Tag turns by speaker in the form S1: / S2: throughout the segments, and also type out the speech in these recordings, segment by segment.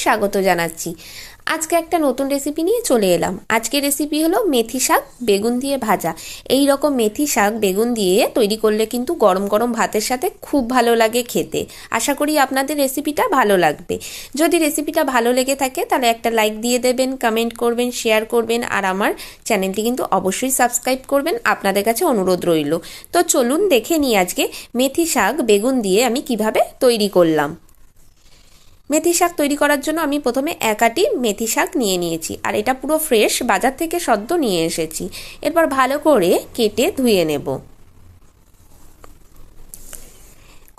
S1: স্বাগত জানাচ্ছি। আজকে একটা নতুন রেসিপি নিয়ে চলে এলাম। আজকের রেসিপি হলো মেথি শাক বেগুন দিয়ে ভাজা। এই রকম মেথি শাক বেগুন দিয়ে তৈরি করলে কিন্তু গরম গরম ভাতের সাথে খুব ভালো লাগে খেতে। আশা করি আপনাদের রেসিপিটা ভালো লাগবে। যদি রেসিপিটা ভালো লেগে থাকে তাহলে একটা লাইক দিয়ে দেবেন, কমেন্ট করবেন, শেয়ার করবেন, আর আমার চ্যানেলটি কিন্তু অবশ্যই সাবস্ক্রাইব করবেন, আপনাদের কাছে অনুরোধ রইল। তো চলুন দেখে নিই আজকে মেথি শাক বেগুন দিয়ে আমি কিভাবে তৈরি করলাম। মেথি শাক তৈরি করার জন্য আমি প্রথমে এক আটি মেথি শাক নিয়ে নিয়েছি, আর এটা পুরো ফ্রেশ বাজার থেকে সদ্য নিয়ে এসেছি। এরপর ভালো করে কেটে ধুয়ে নেব।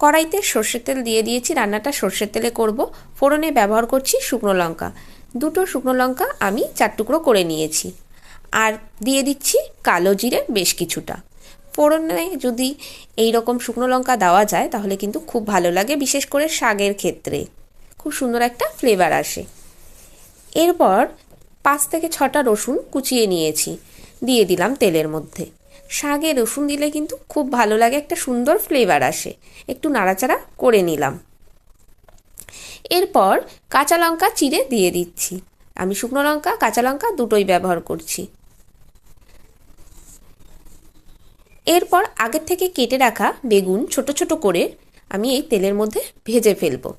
S1: কড়াইতে সর্ষের তেল দিয়ে দিয়েছি, রান্নাটা সর্ষের তেলে করব। ফোড়নে ব্যবহার করছি শুকনো লঙ্কা, দুটো শুকনো লঙ্কা আমি 4 টুকরো করে নিয়েছি, আর দিয়ে দিচ্ছি কালো জিরে বেশ কিছুটা। ফোড়নে যদি এই রকম শুকনো লঙ্কা দেওয়া যায় তাহলে কিন্তু খুব ভালো লাগে, বিশেষ করে শাকের ক্ষেত্রে খুব সুন্দর একটা ফ্লেভার আসে। এরপর 5 থেকে 6টা রসুন কুচিয়ে নিয়েছি, দিয়ে দিলাম তেলের মধ্যে। শাকে রসুন দিলে কিন্তু খুব ভালো লাগে, একটা সুন্দর ফ্লেভার আসে। একটু নাড়াচাড়া করে নিলাম। এরপর কাঁচা লঙ্কা চিড়ে দিয়ে দিচ্ছি। আমি শুকনো লঙ্কা কাঁচা লঙ্কা দুটোই ব্যবহার করছি। এরপর আগের থেকে কেটে রাখা বেগুন ছোট ছোট করে আমি এই তেলের মধ্যে ভেজে ফেলবো।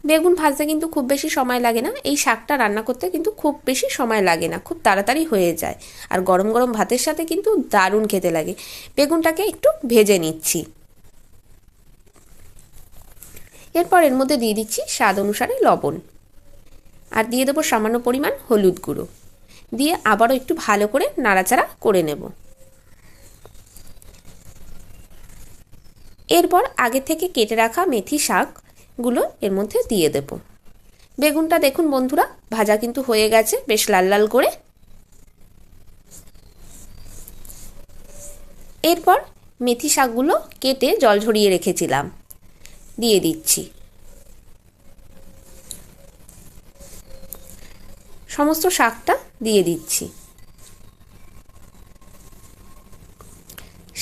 S1: বেগুন ভাজতে কিন্তু খুব বেশি সময় লাগে না, এই শাকটা রান্না করতে কিন্তু খুব বেশি সময় লাগে না, খুব তাড়াতাড়ি হয়ে যায়, আর গরম গরম ভাতের সাথে কিন্তু দারুণ খেতে লাগে। বেগুনটাকে একটু ভেজে নিচ্ছি। এরপর এর মধ্যে দিয়ে দিচ্ছি স্বাদ অনুসারে লবণ, আর দিয়ে দেবো সামান্য পরিমাণ হলুদ গুঁড়ো, দিয়ে আবারও একটু ভালো করে নাড়াচাড়া করে নেব। এরপর আগে থেকে কেটে রাখা মেথি শাকগুলো এর মধ্যে দিয়ে দেব। বেগুনটা দেখুন বন্ধুরা ভাজা কিন্তু হয়ে গেছে বেশ লাল লাল করে। এরপর মেথি শাকগুলো কেটে জল ঝরিয়ে রেখেছিলাম দিয়ে দিচ্ছি। সমস্ত শাকটা দিয়ে দিচ্ছি।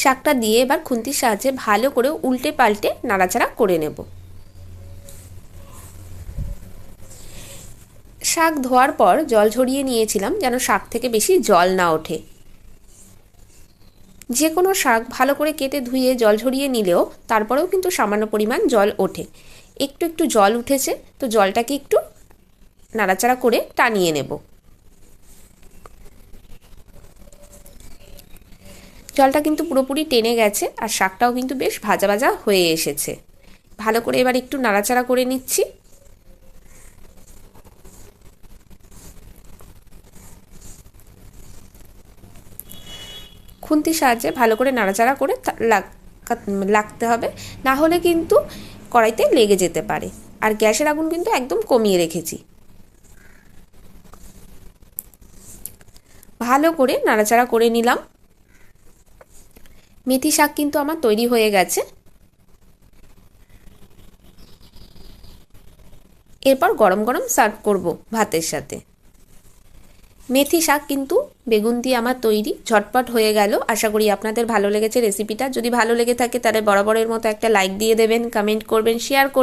S1: শাকটা দিয়ে এবার খুন্তির সাহায্যে ভালো করে উল্টে পাল্টে নাড়াচাড়া করে নেব। শাক ধোয়ার পর জল ঝরিয়ে নিয়েছিলাম যেন শাক থেকে বেশি জল না ওঠে। যে কোনো শাক ভালো করে কেটে ধুয়ে জল ঝরিয়ে নিলেও তারপরেও কিন্তু সামান্য পরিমাণ জল ওঠে। একটু একটু জল উঠেছে, তো জলটাকে একটু নাড়াচাড়া করে টানিয়ে নেব। জলটা কিন্তু পুরোপুরি টেনে গেছে, আর শাকটাও কিন্তু বেশ ভাজা ভাজা হয়ে এসেছে। ভালো করে এবার একটু নাড়াচাড়া করে নিচ্ছি। খুন্তির সাহায্যে ভালো করে নাড়াচাড়া করে লাগতে হবে, না হলে কিন্তু কড়াইতে লেগে যেতে পারে। আর গ্যাসের আগুন কিন্তু একদম কমিয়ে রেখেছি। ভালো করে নাড়াচাড়া করে নিলাম। মেথি শাক কিন্তু আমার তৈরি হয়ে গেছে। এরপর গরম গরম সার্ভ করব ভাতের সাথে। মেথি শাক কিন্তু বেগুন দিয়ে আমার তৈরি, ঝটপট হয়ে গেল। আশা করি আপনাদের ভালো লেগেছে রেসিপিটা। যদি ভালো লেগে থাকে তাহলে বরাবরের মতো একটা লাইক দিয়ে দেবেন, কমেন্ট করবেন, শেয়ার করবেন।